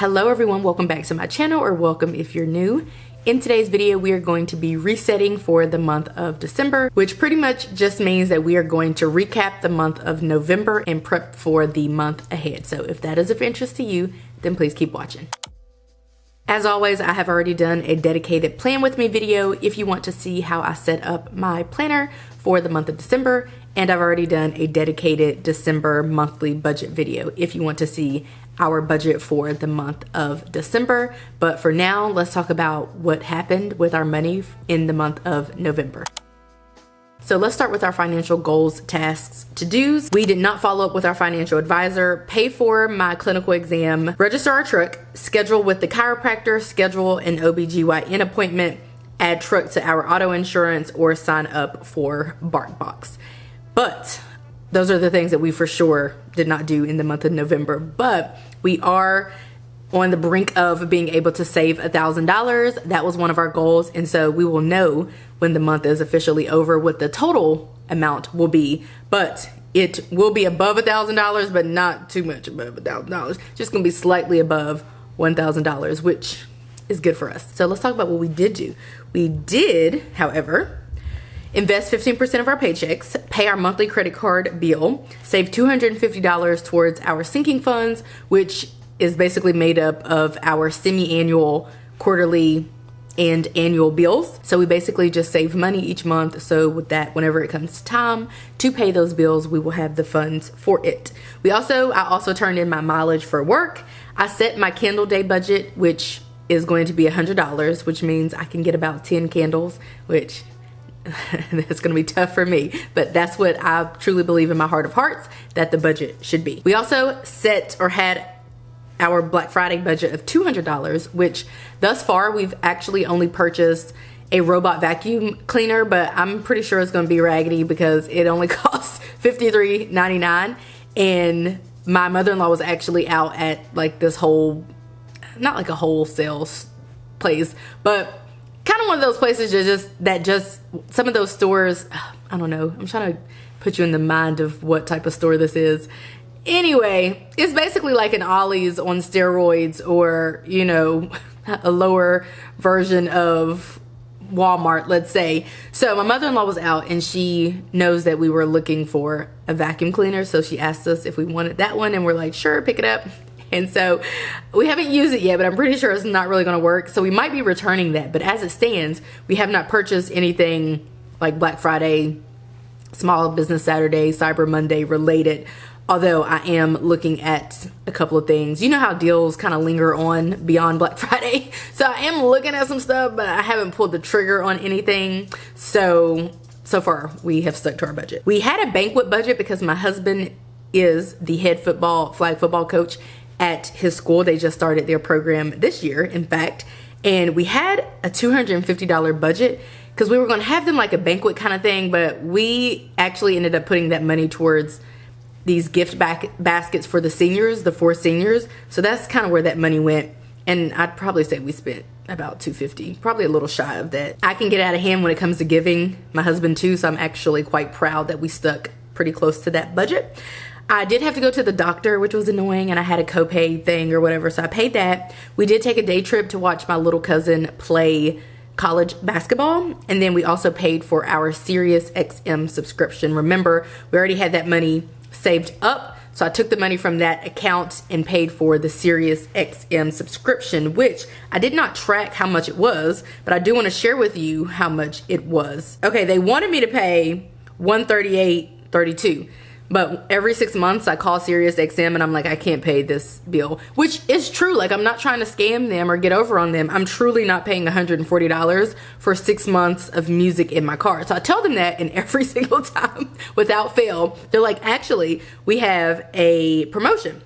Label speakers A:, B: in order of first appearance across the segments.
A: Hello everyone, welcome back to my channel, or welcome if you're new. In today's video, we are going to be resetting for the month of December, which pretty much just means that we are going to recap the month of November and prep for the month ahead. So if that is of interest to you, then please keep watching. As always, I have already done a dedicated plan with me video if you want to see how I set up my planner for the month of December, and I've already done a dedicated December monthly budget video if you want to see our budget for the month of December. But for now, let's talk about what happened with our money in the month of November. So let's start with our financial goals, tasks, to-dos. We did not follow up with our financial advisor, pay for my clinical exam, register our truck, schedule with the chiropractor, schedule an OBGYN appointment, add truck to our auto insurance, or sign up for BarkBox. But those are the things that we for sure did not do in the month of November. But we are on the brink of being able to save $1,000. That was one of our goals. And so we will know when the month is officially over what the total amount will be. But it will be above $1,000, but not too much above $1,000. Just gonna be slightly above $1,000, which is good for us. So let's talk about what we did do. We did, however, invest 15% of our paychecks, pay our monthly credit card bill, save $250 towards our sinking funds, which is basically made up of our semi-annual, quarterly, and annual bills. So we basically just save money each month. So with that, whenever it comes time to pay those bills, we will have the funds for it. I also turned in my mileage for work. I set my candle day budget, which is going to be $100, which means I can get about 10 candles, which that's gonna be tough for me, but that's what I truly believe in my heart of hearts that the budget should be. We also had our Black Friday budget of $200, which thus far we've actually only purchased a robot vacuum cleaner, but I'm pretty sure it's gonna be raggedy because it only costs $53.99. And my mother-in-law was actually out at like this whole, not like a wholesale place, but kind of one of those places just some of those stores, I don't know, I'm trying to put you in the mind of what type of store this is. Anyway, it's basically like an Ollie's on steroids, or, you know, a lower version of Walmart, let's say. So my mother-in-law was out and she knows that we were looking for a vacuum cleaner. So she asked us if we wanted that one, and we're like, sure, pick it up. And so we haven't used it yet, but I'm pretty sure it's not really gonna work. So we might be returning that. But as it stands, we have not purchased anything like Black Friday, Small Business Saturday, Cyber Monday related. Although I am looking at a couple of things. You know how deals kind of linger on beyond Black Friday. So I am looking at some stuff, but I haven't pulled the trigger on anything. So far we have stuck to our budget. We had a banquet budget because my husband is the head flag football coach at his school. They just started their program this year, in fact, and we had a $250 budget because we were going to have them like a banquet kind of thing, but we actually ended up putting that money towards these gift baskets for the seniors, the 4 seniors. So that's kind of where that money went, and I'd probably say we spent about $250, probably a little shy of that. I can get out of hand when it comes to giving my husband too, so I'm actually quite proud that we stuck pretty close to that budget. I did have to go to the doctor, which was annoying, and I had a copay thing or whatever, so I paid that. We did take a day trip to watch my little cousin play college basketball, and then we also paid for our SiriusXM subscription. Remember, we already had that money saved up, so I took the money from that account and paid for the SiriusXM subscription, which I did not track how much it was, but I do want to share with you how much it was. Okay, they wanted me to pay $138.32. But every 6 months I call SiriusXM and I'm like, I can't pay this bill, which is true. Like, I'm not trying to scam them or get over on them. I'm truly not paying $140 for 6 months of music in my car. So I tell them that, and every single time without fail, they're like, actually, we have a promotion,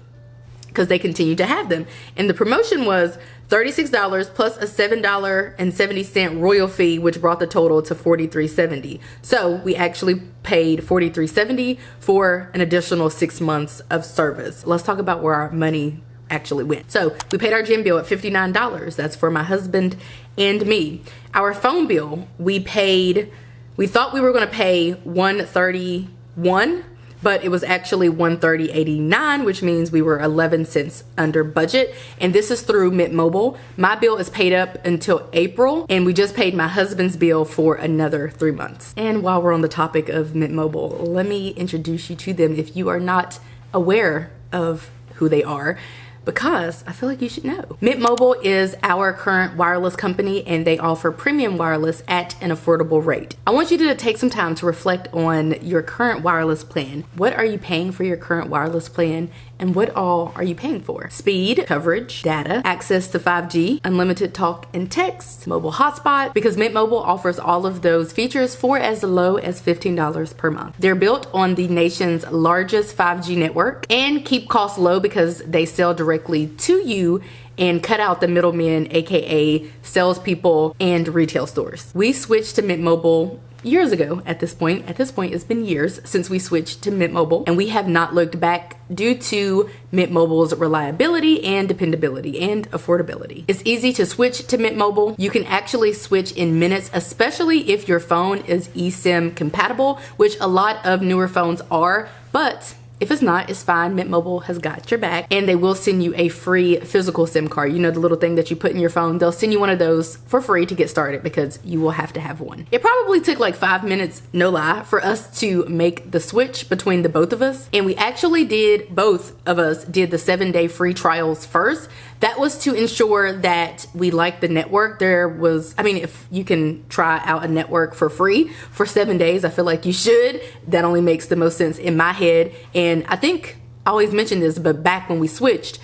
A: because they continue to have them. And the promotion was $36 plus a $7.70 royal fee, which brought the total to $43.70. So we actually paid $43.70 for an additional 6 months of service. Let's talk about where our money actually went. So we paid our gym bill at $59. That's for my husband and me. Our phone bill, we thought we were gonna pay $131, but it was actually $130.89, which means we were 11 cents under budget. And this is through Mint Mobile. My bill is paid up until April, and we just paid my husband's bill for another 3 months. And while we're on the topic of Mint Mobile, let me introduce you to them if you are not aware of who they are, because I feel like you should know. Mint Mobile is our current wireless company, and they offer premium wireless at an affordable rate. I want you to take some time to reflect on your current wireless plan. What are you paying for your current wireless plan, and what all are you paying for? Speed, coverage, data, access to 5G, unlimited talk and text, mobile hotspot, because Mint Mobile offers all of those features for as low as $15 per month. They're built on the nation's largest 5G network and keep costs low because they sell directly to you and cut out the middlemen, aka salespeople and retail stores. We switched to Mint Mobile years ago at this point. At this point, it's been years since we switched to Mint Mobile, and we have not looked back due to Mint Mobile's reliability and dependability and affordability. It's easy to switch to Mint Mobile. You can actually switch in minutes, especially if your phone is eSIM compatible, which a lot of newer phones are, but if it's not, it's fine. Mint Mobile has got your back, and they will send you a free physical SIM card. You know, the little thing that you put in your phone. They'll send you one of those for free to get started because you will have to have one. It probably took like 5 minutes, no lie, for us to make the switch between the both of us. And we actually did, both of us did the 7-day free trials first. That was to ensure that we liked the network. There was, I mean, if you can try out a network for free for 7 days, I feel like you should. That only makes the most sense in my head. And I think I always mention this, but back when we switched,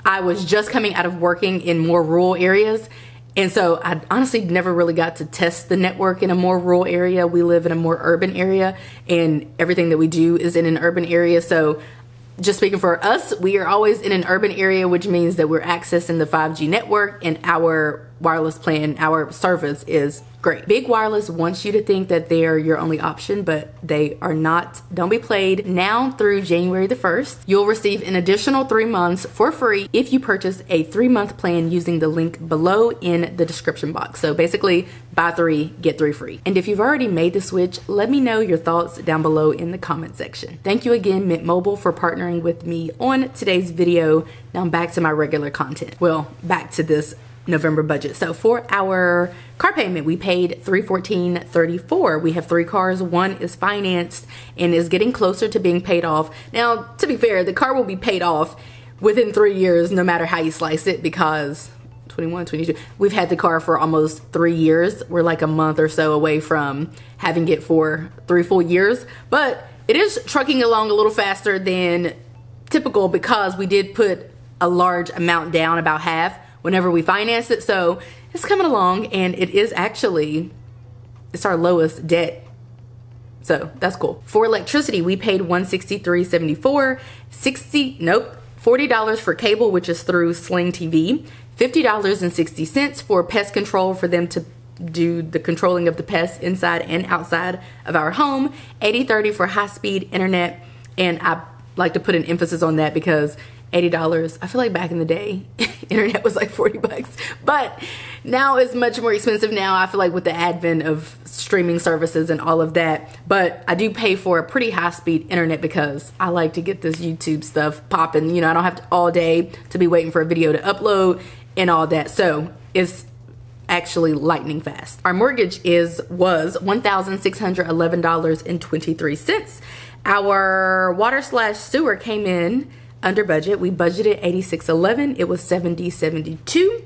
A: I was just coming out of working in more rural areas. And so I honestly never really got to test the network in a more rural area. We live in a more urban area, and everything that we do is in an urban area. So just speaking for us, we are always in an urban area, which means that we're accessing the 5G network, and our wireless plan, our service is great. Big Wireless wants you to think that they are your only option, but they are not. Don't be played. Now through January the 1st, you'll receive an additional 3 months for free if you purchase a 3-month plan using the link below in the description box. So basically, buy 3, get 3 free. And if you've already made the switch, let me know your thoughts down below in the comment section. Thank you again, Mint Mobile, for partnering with me on today's video. Now back to my regular content. Well, back to this November budget. So for our car payment, we paid $314.34. We have 3 cars. One is financed and is getting closer to being paid off. Now, to be fair, the car will be paid off within 3 years, no matter how you slice it, because 21, 22, we've had the car for almost 3 years. We're like a month or so away from having it for 3 full years, but it is trucking along a little faster than typical because we did put a large amount down, about half, whenever we financed it. So it's coming along, and it is actually, it's our lowest debt. So that's cool. For electricity, we paid $163.74, $40 for cable, which is through Sling TV, $50.60 for pest control for them to do the controlling of the pests inside and outside of our home, $80.30 for high-speed internet. And I like to put an emphasis on that because $80, I feel like back in the day, internet was like 40 bucks, but now it's much more expensive now. I feel like with the advent of streaming services and all of that, but I do pay for a pretty high speed internet because I like to get this YouTube stuff popping. You know, I don't have to all day to be waiting for a video to upload and all that. So it's actually lightning fast. Our mortgage was $1,611.23. Our water/sewer came in under budget. We budgeted $86.11. It was $70.72.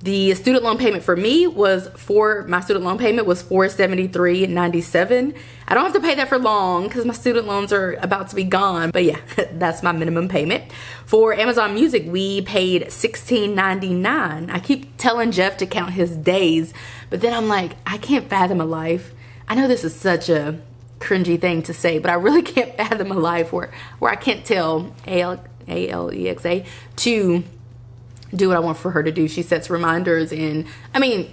A: The student loan payment for me was $473.97. I don't have to pay that for long because my student loans are about to be gone. But yeah, that's my minimum payment. For Amazon Music, we paid $16.99. I keep telling Jeff to count his days, but then I'm like, I can't fathom a life. I know this is such a cringy thing to say, but I really can't fathom a life where I can't tell Alexa to do what I want for her to do. She sets reminders, and I mean,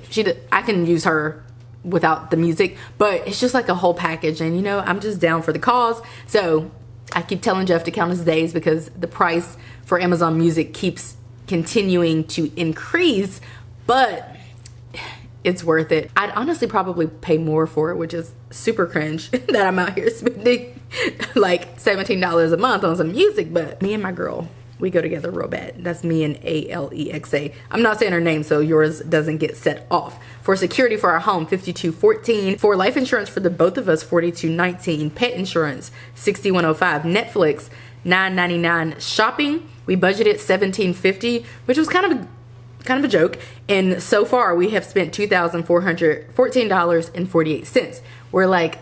A: I can use her without the music, but it's just like a whole package. And you know, I'm just down for the cause. So I keep telling Jeff to count his days because the price for Amazon Music keeps continuing to increase, but it's worth it. I'd honestly probably pay more for it, which is super cringe that I'm out here spending like $17 a month on some music. But me and my girl, we go together real bad. That's me and Alexa. I'm not saying her name so yours doesn't get set off. For security for our home, $52.14. For life insurance for the both of us, $42.19. Pet insurance, $61.05. Netflix, $9.99. Shopping, we budgeted $17.50, which was kind of a joke. And so far we have spent $2,414.48. We're like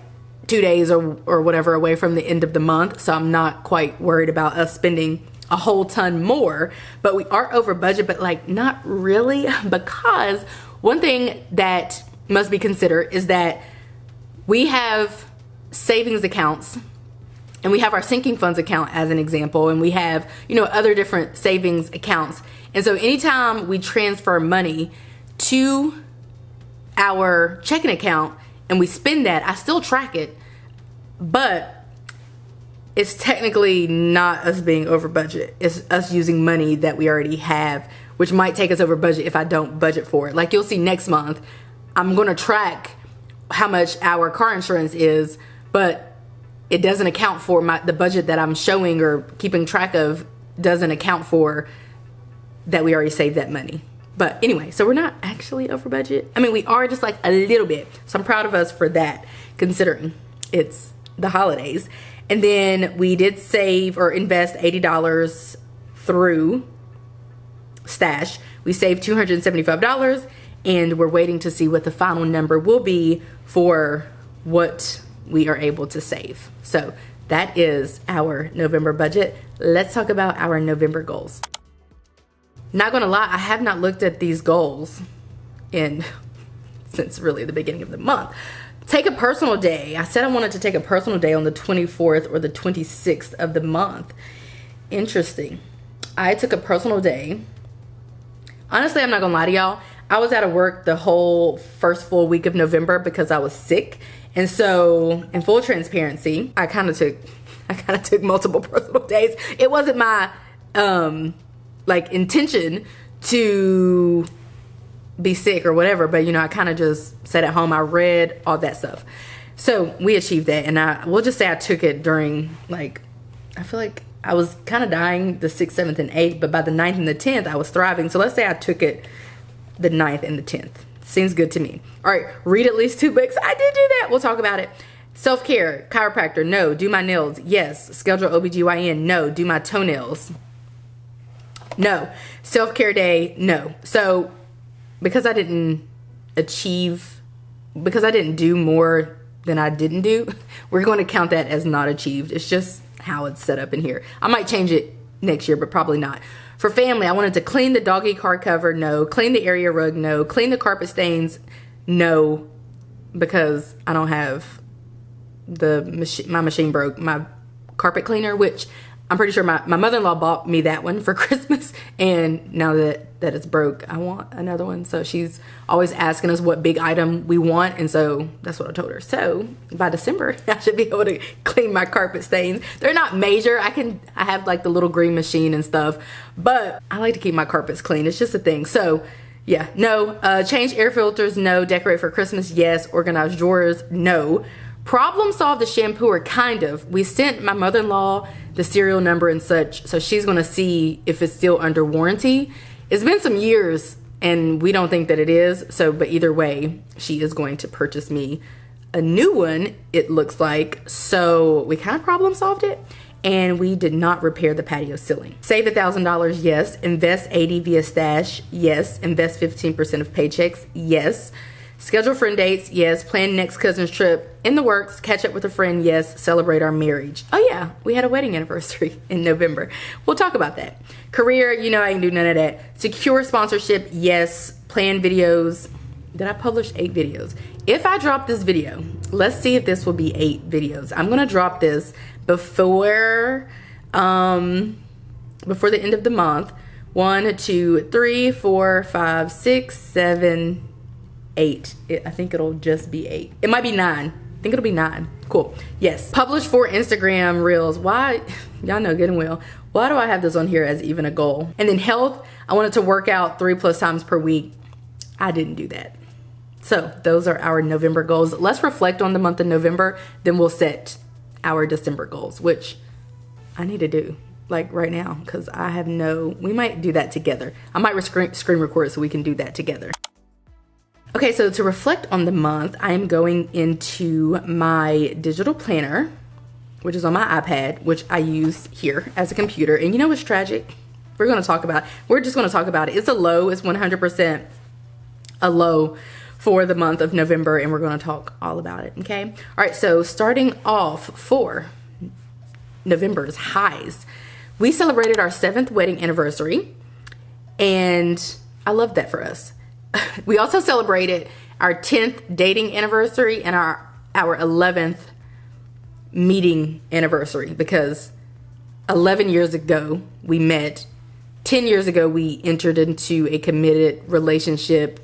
A: 2 days or whatever away from the end of the month, so I'm not quite worried about us spending a whole ton more. But we are over budget, but like not really, because one thing that must be considered is that we have savings accounts and we have our sinking funds account as an example, and we have, you know, other different savings accounts. And so anytime we transfer money to our checking account and we spend that, I still track it, but it's technically not us being over budget. It's us using money that we already have, which might take us over budget if I don't budget for it. Like you'll see next month, I'm gonna track how much our car insurance is, but it doesn't account for the budget that I'm showing or keeping track of doesn't account for that we already saved that money. But anyway, so we're not actually over budget. I mean, we are just like a little bit. So I'm proud of us for that, considering it's the holidays. And then we did save or invest $80 through Stash. We saved $275, and we're waiting to see what the final number will be for what we are able to save. So that is our November budget. Let's talk about our November goals. Not gonna lie, I have not looked at these goals since really the beginning of the month. Take a personal day. I said I wanted to take a personal day on the 24th or the 26th of the month. Interesting. I took a personal day. Honestly, I'm not gonna lie to y'all. I was out of work the whole first full week of November because I was sick. And so, in full transparency, I kind of took multiple personal days. It wasn't my like intention to be sick or whatever, but you know, I kind of just sat at home. I read all that stuff. So we achieved that, and we'll just say I took it during, like, I feel like I was kind of dying the 6th, 7th, and 8th, but by the 9th and the 10th, I was thriving. So let's say I took it the 9th and the 10th. Seems good to me. All right, read at least 2 books. I did do that. We'll talk about it. Self-care, chiropractor, no. Do my nails, yes. Schedule OBGYN, no. Do my toenails, no. Self-care day, no. So because I didn't do more than I didn't do, we're going to count that as not achieved. It's just how it's set up in here. I might change it next year, but probably not. For family, I wanted to clean the doggy car cover, no. Clean the area rug, no. Clean the carpet stains, no, because I don't have my machine broke, my carpet cleaner, which I'm pretty sure my mother-in-law bought me that one for Christmas, and now that it's broke, I want another one. So she's always asking us what big item we want, and so that's what I told her. So by December, I should be able to clean my carpet stains. They're not major. I have like the little green machine and stuff, but I like to keep my carpets clean. It's just a thing. So yeah, no. Change air filters, no. Decorate for Christmas, yes. Organize drawers, no. Problem solve the shampooer, kind of. We sent my mother-in-law the serial number and such, so she's gonna see if it's still under warranty. It's been some years and we don't think that it is, so but either way, she is going to purchase me a new one, it looks like. So we kind of problem solved it, and we did not repair the patio ceiling. Save $1,000, yes. Invest 80 via Stash, yes. Invest 15% of paychecks, yes. Schedule friend dates, yes. Plan next cousin's trip, in the works. Catch up with a friend, yes. Celebrate our marriage. Oh yeah, we had a wedding anniversary in November. We'll talk about that. Career, you know I can do none of that. Secure sponsorship, yes. Plan videos. Did I publish 8 videos? If I drop this video, let's see if this will be 8 videos. I'm gonna drop this before the end of the month. 1, 2, 3, 4, 5, 6, 7, 8. I think it'll just be 8. It might be 9. I think it'll be 9. Cool. Yes. Publish 4 Instagram reels. Why? Y'all know good and well. Why do I have this on here as even a goal? And then health. I wanted to work out 3+ times per week. I didn't do that. So those are our November goals. Let's reflect on the month of November, then we'll set our December goals, which I need to do like right now because I have we might do that together. I might screen record so we can do that together. Okay, so to reflect on the month, I am going into my digital planner, which is on my iPad, which I use here as a computer. And you know what's tragic? We're just going to talk about it. It's a low. It's 100% a low for the month of November, and we're going to talk all about it, okay? All right, so starting off for November's highs, we celebrated our 7th wedding anniversary, and I love that for us. We also celebrated our 10th dating anniversary and our 11th meeting anniversary, because 11 years ago we met. 10 years ago we entered into a committed relationship,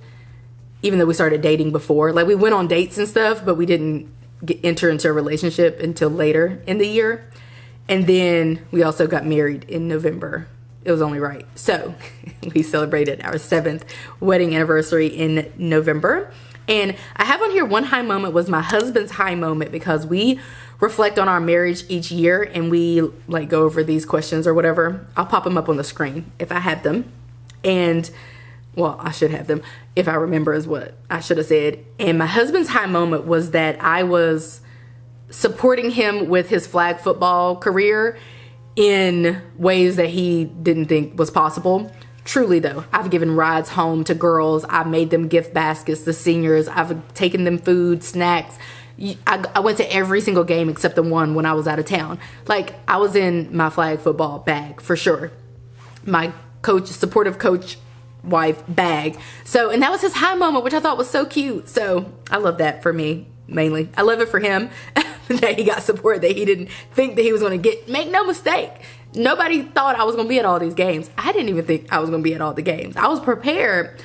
A: even though we started dating before. Like, we went on dates and stuff, but we didn't enter into a relationship until later in the year. And then we also got married in November. It was only right. So we celebrated our 7th wedding anniversary in November. And I have on here one high moment was my husband's high moment, because we reflect on our marriage each year and we like go over these questions or whatever. I'll pop them up on the screen if I have them. And well, I should have them if I remember is what I should have said. And my husband's high moment was that I was supporting him with his flag football career in ways that he didn't think was possible. Truly though, I've given rides home to girls. I've made them gift baskets, the seniors. I've taken them food, snacks. I went to every single game except the one when I was out of town. Like, I was in my flag football bag for sure. My supportive coach wife bag. So, and that was his high moment, which I thought was so cute. So I love that for me, mainly. I love it for him that he got support, that he didn't think that he was going to get. Make no mistake, nobody thought I was going to be at all these games. I didn't even think I was going to be at all the games. I was prepared.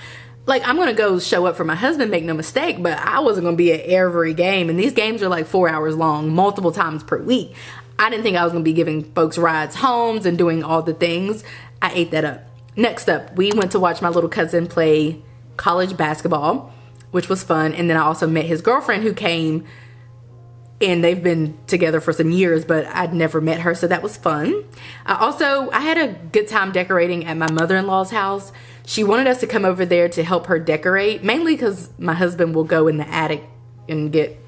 A: Like, I'm going to go show up for my husband, make no mistake, but I wasn't going to be at every game. And these games are like 4 hours long, multiple times per week. I didn't think I was going to be giving folks rides homes and doing all the things. I ate that up. Next up, we went to watch my little cousin play college basketball, which was fun. And then I also met his girlfriend who came, and they've been together for some years, but I'd never met her, so that was fun. I had a good time decorating at my mother-in-law's house. She wanted us to come over there to help her decorate, mainly because my husband will go in the attic and get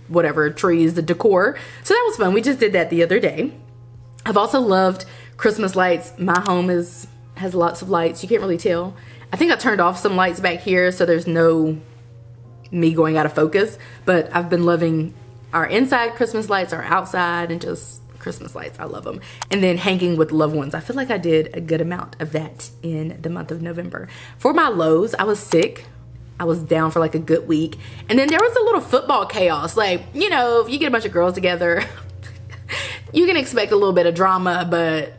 A: whatever trees, the decor. So that was fun. We just did that the other day. I've also loved Christmas lights. My home has lots of lights. You can't really tell. I think I turned off some lights back here, so there's no me going out of focus, but I've been loving our inside Christmas lights, our outside, and just Christmas lights. I love them. And then hanging with loved ones. I feel like I did a good amount of that in the month of November. For my lows, I was sick. I was down for like a good week. And then there was a little football chaos. Like, you know, if you get a bunch of girls together, you can expect a little bit of drama, but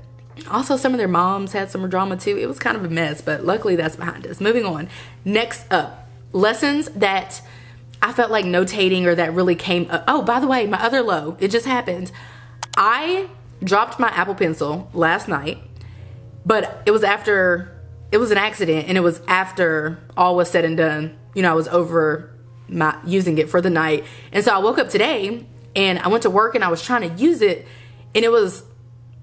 A: also some of their moms had some drama too. It was kind of a mess, but luckily that's behind us. Moving on. Next up, lessons that I felt like notating or that really came up. Oh, by the way, my other low, it just happened. I dropped my Apple Pencil last night, but it was an accident, and it was after all was said and done. You know, I was over using it for the night. And so I woke up today and I went to work and I was trying to use it, and it was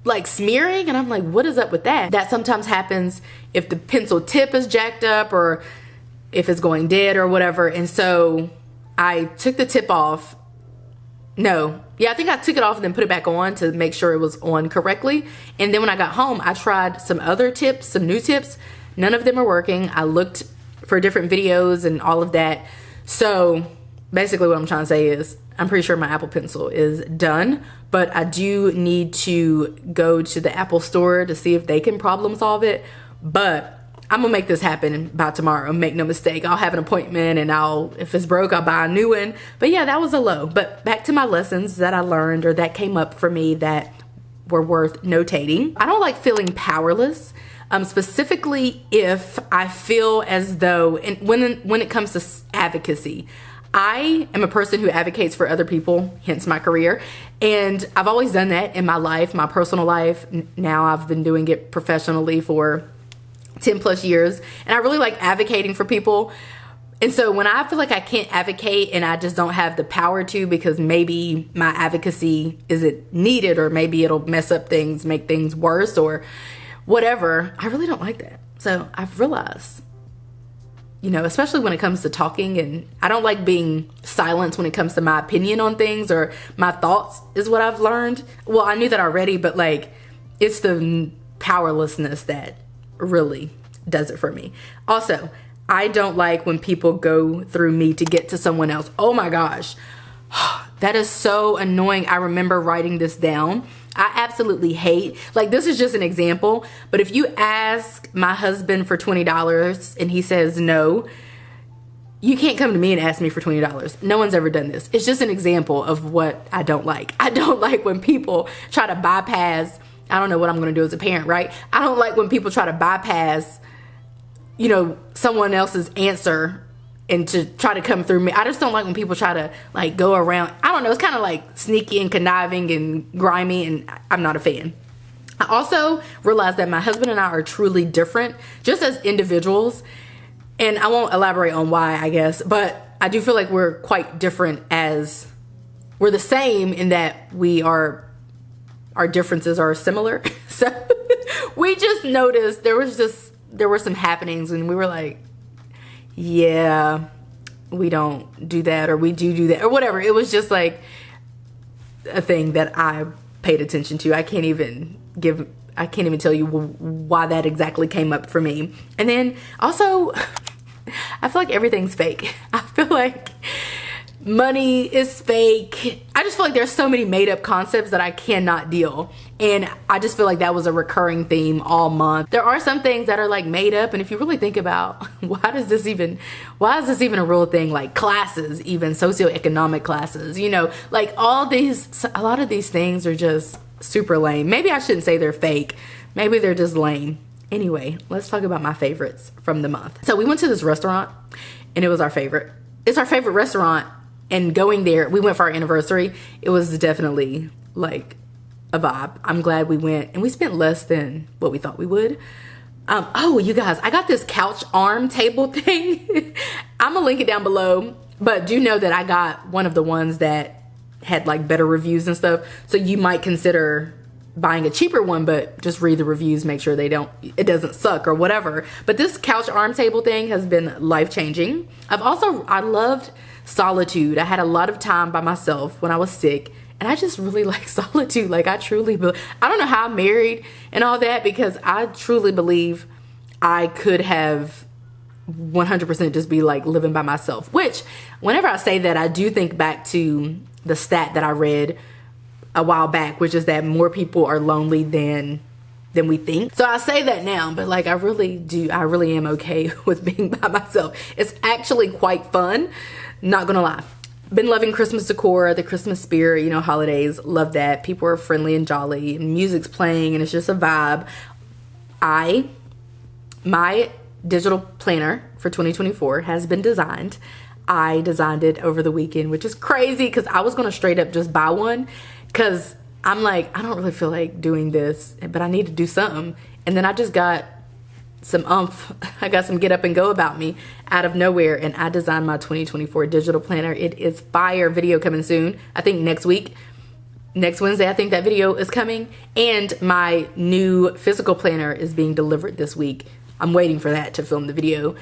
A: like smearing, and I'm like, what is up with that? That sometimes happens if the pencil tip is jacked up or if it's going dead or whatever. And so I took the tip off. I think I took it off and then put it back on to make sure it was on correctly. And then when I got home, I tried some other tips, some new tips. None of them are working. I looked for different videos and all of that. So basically what I'm trying to say is I'm pretty sure my Apple Pencil is done, but I do need to go to the Apple store to see if they can problem solve it. But I'm gonna make this happen by tomorrow. Make no mistake. I'll have an appointment, and if it's broke, I'll buy a new one. But yeah, that was a low. But back to my lessons that I learned or that came up for me that were worth notating. I don't like feeling powerless, specifically if I feel as though, and when it comes to advocacy, I am a person who advocates for other people, hence my career. And I've always done that in my life, my personal life. Now I've been doing it professionally for 10 plus years. And I really like advocating for people. And so when I feel like I can't advocate and I just don't have the power to, because maybe my advocacy isn't needed, or maybe it'll mess up things, make things worse or whatever, I really don't like that. So I've realized, you know, especially when it comes to talking, and I don't like being silenced when it comes to my opinion on things or my thoughts is what I've learned. Well, I knew that already, but like it's the powerlessness that really does it for me. Also, I don't like when people go through me to get to someone else. Oh my gosh, that is so annoying. I remember writing this down. I absolutely hate, like this is just an example, but if you ask my husband for $20 and he says no, you can't come to me and ask me for $20. No one's ever done this. It's just an example of what I don't like. I don't like when people try to bypass, I don't know what I'm gonna do as a parent, right? I don't like when people try to bypass, you know, someone else's answer and to try to come through me. I just don't like when people try to like go around. I don't know, it's kind of like sneaky and conniving and grimy, and I'm not a fan. I also realized that my husband and I are truly different just as individuals, and I won't elaborate on why, I guess, but I do feel like we're quite different, as we're the same in that our differences are similar. So we just noticed there were some happenings and we were like, yeah, we don't do that, or we do that, or whatever. It was just like a thing that I paid attention to. I can't even tell you why that exactly came up for me. And then also, I feel like everything's fake. I feel like money is fake. I just feel like there's so many made up concepts that I cannot deal. And I just feel like that was a recurring theme all month. There are some things that are like made up, and if you really think about why is this even a real thing, like classes, even socioeconomic classes, you know, like a lot of these things are just super lame. Maybe I shouldn't say they're fake. Maybe they're just lame. Anyway, let's talk about my favorites from the month. So we went to this restaurant and it was our favorite. It's our favorite restaurant. And going there, we went for our anniversary. It was definitely like a vibe. I'm glad we went, and we spent less than what we thought we would. Oh, you guys, I got this couch arm table thing. I'm gonna link it down below, but do know that I got one of the ones that had like better reviews and stuff. So you might consider buying a cheaper one, but just read the reviews, make sure it doesn't suck or whatever. But this couch arm table thing has been life-changing. I loved solitude. I had a lot of time by myself when I was sick, and I just really like solitude. Like I don't know how I'm married and all that, because I truly believe I could have 100% just be like living by myself, which whenever I say that, I do think back to the stat that I read a while back, which is that more people are lonely than we think. So I say that now, but like I really am okay with being by myself. It's actually quite fun, not gonna lie. Been loving Christmas decor, the Christmas spirit, you know, holidays, love that. People are friendly and jolly, and music's playing, and it's just a vibe. My digital planner for 2024 has been designed. I designed it over the weekend, which is crazy because I was gonna straight up just buy one, because I'm like, I don't really feel like doing this, but I need to do something. And then I just got some I got some get up and go about me out of nowhere, and I designed my 2024 digital planner. It is fire. Video coming soon. I think next Wednesday, I think that video is coming. And my new physical planner is being delivered this week. I'm waiting for that to film the video.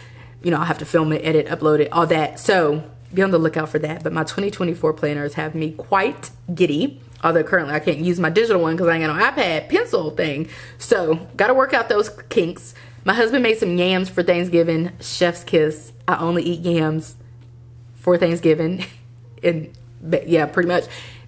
A: You know, I'll have to film it, edit, upload it, all that. So be on the lookout for that. But my 2024 planners have me quite giddy. Although currently I can't use my digital one because I ain't got no iPad pencil thing. So gotta work out those kinks. My husband made some yams for Thanksgiving. Chef's kiss. I only eat yams for Thanksgiving. And yeah, pretty much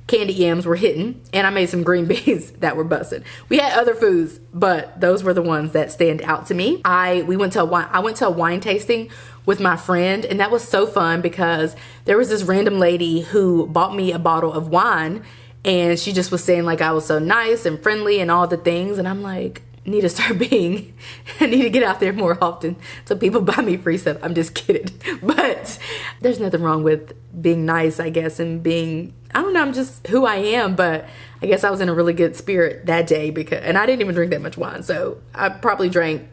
A: candied yams were hitting. And I made some green beans that were busted. We had other foods, but those were the ones that stand out to me. I went to a wine tasting with my friend, and that was so fun because there was this random lady who bought me a bottle of wine, and she just was saying like I was so nice and friendly and all the things, and I'm like, I need to get out there more often so people buy me free stuff. I'm just kidding. But there's nothing wrong with being nice, I guess, and being, I don't know, I'm just who I am. But I guess I was in a really good spirit that day and I didn't even drink that much wine. So I probably drank,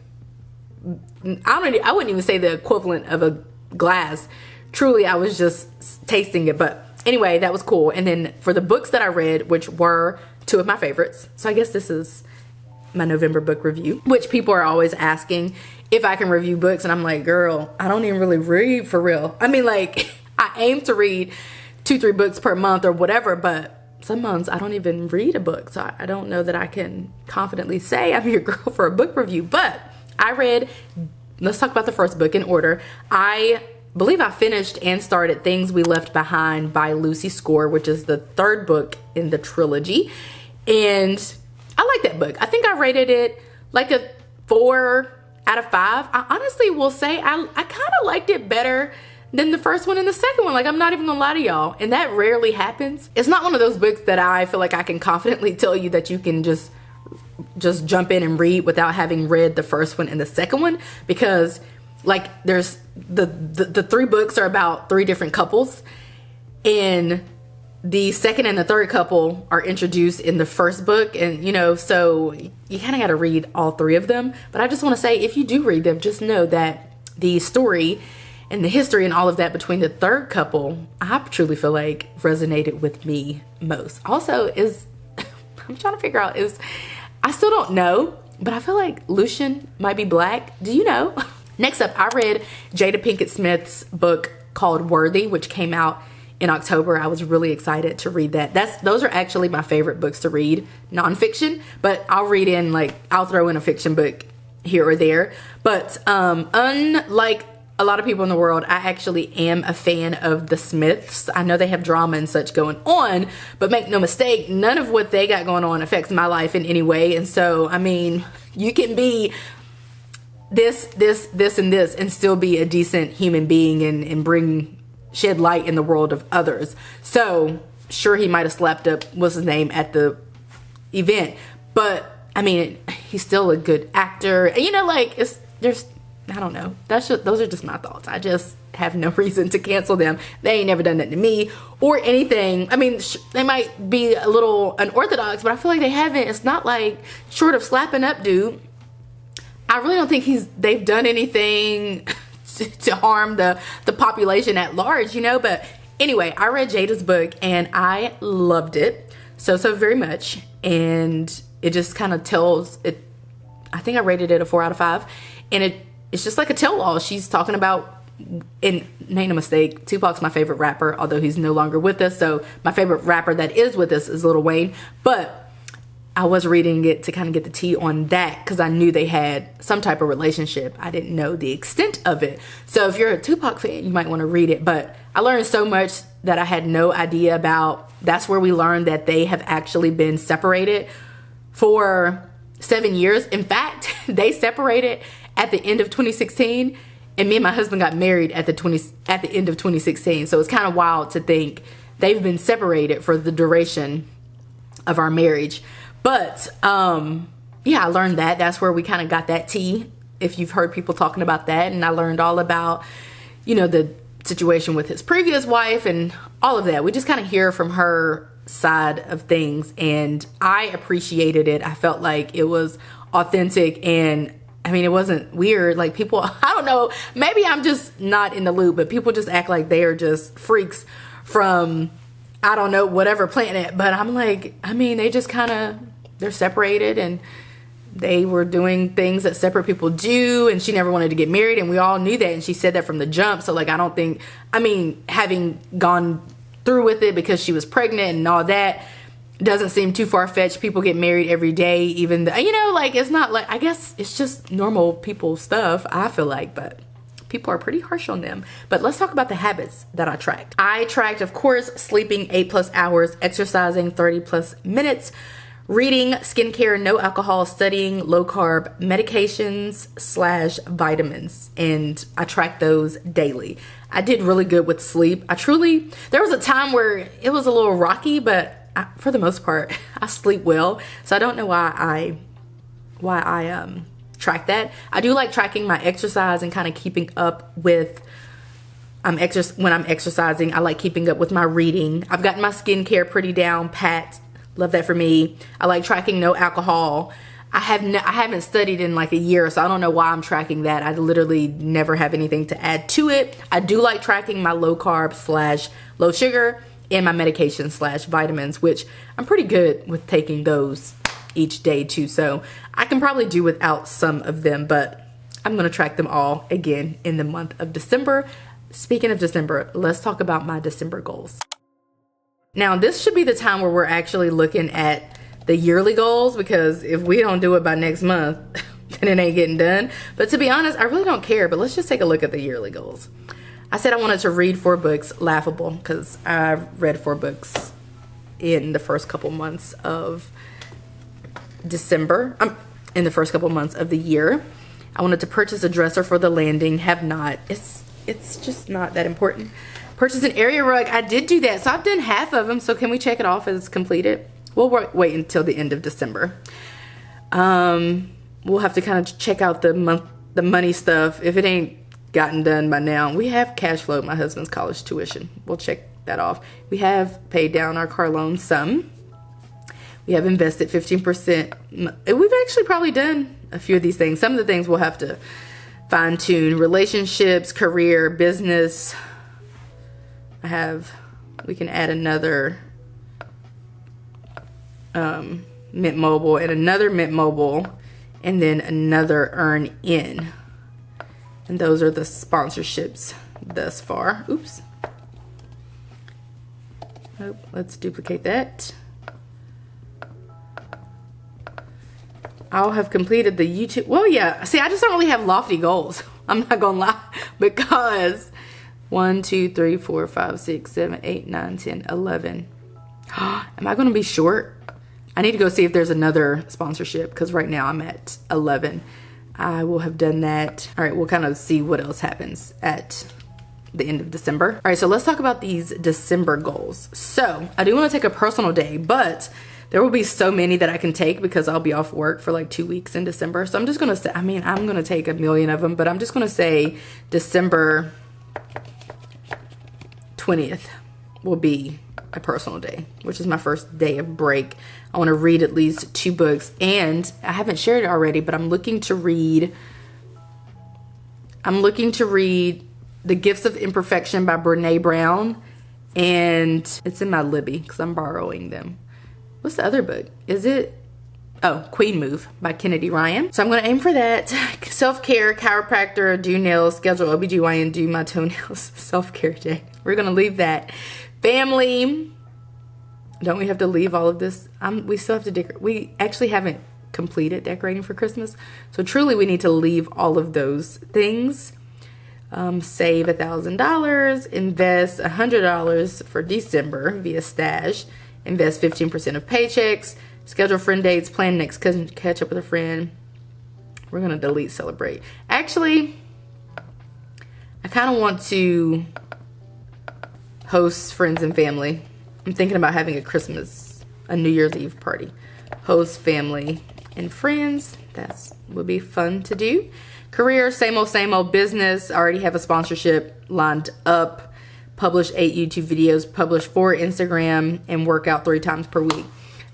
A: I wouldn't even say the equivalent of a glass. Truly, I was just tasting it. But anyway, that was cool. And then for the books that I read, which were 2 of my favorites. So I guess this is my November book review, which people are always asking if I can review books. And I'm like, girl, I don't even really read for real. I mean, like, I aim to read 2-3 books per month or whatever, but some months I don't even read a book. So I don't know that I can confidently say I'm your girl for a book review. But I read, let's talk about the first book in order. I believe I finished and started Things We Left Behind by Lucy Score, which is the 3rd book in the trilogy. And I like that book. I think I rated it like a 4 out of 5. I honestly will say I kind of liked it better than the first one and the second one. Like, I'm not even gonna lie to y'all. And that rarely happens. It's not one of those books that I feel like I can confidently tell you that you can just jump in and read without having read the first one and the second one, because like there's the 3 books are about 3 different couples, and the second and the third couple are introduced in the first book, and you know, so you kind of got to read all 3 of them. But I just want to say, if you do read them, just know that the story and the history and all of that between the third couple, I truly feel like resonated with me most. Also, I'm trying to figure out, I still don't know, but I feel like Lucien might be black. Do you know? Next up, I read Jada Pinkett Smith's book called Worthy, which came out in October. I was really excited to read that. Those are actually my favorite books to read, nonfiction, but I'll throw in a fiction book here or there. But unlike a lot of people in the world, I actually am a fan of the Smiths. I know they have drama and such going on, but make no mistake, none of what they got going on affects my life in any way. And so, I mean, you can be this, and this, and still be a decent human being and shed light in the world of others. So, sure, he might have slapped up, what's his name, at the event, but I mean, he's still a good actor. And you know, like, I don't know. Those are just my thoughts. I just have no reason to cancel them. They ain't never done that to me or anything. I mean, they might be a little unorthodox, but I feel like they haven't. It's not like, short of slapping up dude, I really don't think they've done anything to harm the population at large, you know. But anyway, I read Jada's book and I loved it so very much. And it just kind of tells it. I think I rated it a 4 out of 5, and it's just like a tell-all. She's talking about, and make no mistake, Tupac's my favorite rapper, although he's no longer with us. So my favorite rapper that is with us is Lil Wayne. But I was reading it to kind of get the tea on that because I knew they had some type of relationship. I didn't know the extent of it. So if you're a Tupac fan, you might want to read it. But I learned so much that I had no idea about. That's where we learned that they have actually been separated for 7 years. In fact, they separated at the end of 2016, and me and my husband got married at the end of 2016. So it's kind of wild to think they've been separated for the duration of our marriage. But yeah, I learned that. That's where we kind of got that tea, if you've heard people talking about that. And I learned all about, you know, the situation with his previous wife and all of that. We just kind of hear from her side of things, and I appreciated it. I felt like it was authentic, and I mean, it wasn't weird. Like, people, I don't know, maybe I'm just not in the loop, but people just act like they are just freaks from, I don't know, whatever planet. But I'm like, I mean, they just kind of, they're separated, and they were doing things that separate people do, and she never wanted to get married, and we all knew that, and she said that from the jump. So like, I don't think, I mean, having gone through with it because she was pregnant and all that doesn't seem too far-fetched. People get married every day, even though, you know, like, it's not like, I guess it's just normal people stuff, I feel like, but people are pretty harsh on them. But let's talk about the habits that I tracked. I tracked, of course, sleeping 8+ hours, exercising 30+ minutes, reading, skincare, no alcohol, studying, low carb, medications / vitamins, and I tracked those daily. I did really good with sleep. There was a time where it was a little rocky, but for the most part, I sleep well. So I don't know why I track that. I do like tracking my exercise and kind of keeping up with when I'm exercising. I like keeping up with my reading. I've gotten my skincare pretty down pat. Love that for me. I like tracking no alcohol. I haven't studied in like a year, so I don't know why I'm tracking that. I literally never have anything to add to it. I do like tracking my low carb / low sugar and my medication / vitamins, which I'm pretty good with taking those each day too. So I can probably do without some of them, but I'm gonna track them all again in the month of December. Speaking of December, let's talk about my December goals. Now, this should be the time where we're actually looking at the yearly goals, because if we don't do it by next month, then it ain't getting done. But to be honest, I really don't care, but let's just take a look at the yearly goals. I said I wanted to read 4 books, laughable, because I read 4 books in the first couple months of December, in the first couple months of the year. I wanted to purchase a dresser for the landing, have not. It's just not that important. Purchase an area rug, I did do that, so I've done half of them, so can we check it off as completed? We'll wait until the end of December. We'll have to kind of check out the money stuff. If it ain't gotten done by now, we have cash flow my husband's college tuition. We'll check that off. We have paid down our car loan some. We have invested 15%. We've actually probably done a few of these things. Some of the things we'll have to fine tune. Relationships, career, business. We can add another Mint Mobile and another Mint Mobile, and then another Earn In. And those are the sponsorships thus far. Oops. Oh, let's duplicate that. I'll have completed the YouTube. Well, yeah. See, I just don't really have lofty goals. I'm not gonna lie, because 1, 2, 3, 4, 5, 6, 7, 8, 9, 10, 11. Am I gonna be short? I need to go see if there's another sponsorship, because right now I'm at 11. I will have done that. All right, we'll kind of see what else happens at the end of December. All right, so let's talk about these December goals. So I do want to take a personal day, but there will be so many that I can take because I'll be off work for like 2 weeks in December. So I'm just going to say, I'm going to take a million of them, but I'm just going to say December 20th will be a personal day, which is my first day of break. I want to read at least 2 books, and I haven't shared it already, but I'm looking to read The Gifts of Imperfection by Brené Brown, and it's in my Libby because I'm borrowing them. What's the other book? Is it? Oh, Queen Move by Kennedy Ryan. So I'm going to aim for that. Self-care, chiropractor, do nails, schedule OBGYN, do my toenails. Self-care day. We're going to leave that. Family. Don't we have to leave all of this? We still have to decorate. We actually haven't completed decorating for Christmas. So truly we need to leave all of those things. Save $1,000. Invest $100 for December via stash. Invest 15% of paychecks. Schedule friend dates. Plan next catch up with a friend. We're going to delete celebrate. Actually, I kind of want to host friends and family. I'm thinking about having a New Year's Eve party. Host family and friends. That would be fun to do. Career, same old business. I already have a sponsorship lined up. Publish 8 YouTube videos. Publish 4 Instagram. And work out 3 times per week.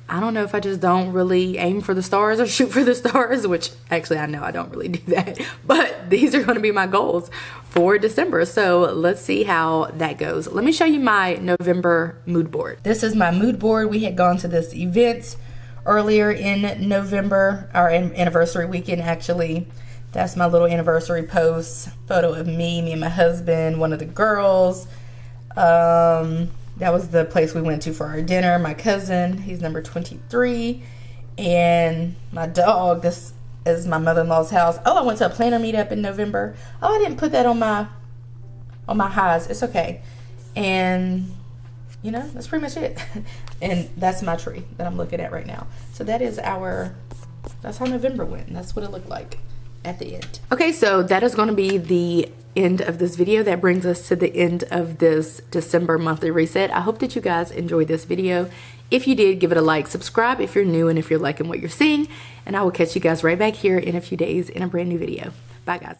A: I don't know if I just don't really aim for the stars or shoot for the stars, which actually I know I don't really do that. But these are going to be my goals for December. So let's see how that goes. Let me show you my November mood board. This is my mood board. We had gone to this event earlier in November, our anniversary weekend actually. That's my little anniversary post. Photo of me and my husband, one of the girls. That was the place we went to for our dinner. My cousin, he's number 23. And my dog, this is my mother-in-law's house. Oh, I went to a planner meetup in November. Oh, I didn't put that on my highs. It's okay. And, you know, that's pretty much it. And that's my tree that I'm looking at right now. So that's how November went. And that's what it looked like at the end. Okay, so that is going to be the end of this video. That brings us to the end of this December monthly reset. I hope that you guys enjoyed this video. If you did, give it a like, subscribe if you're new and if you're liking what you're seeing, and I will catch you guys right back here in a few days in a brand new video. Bye guys.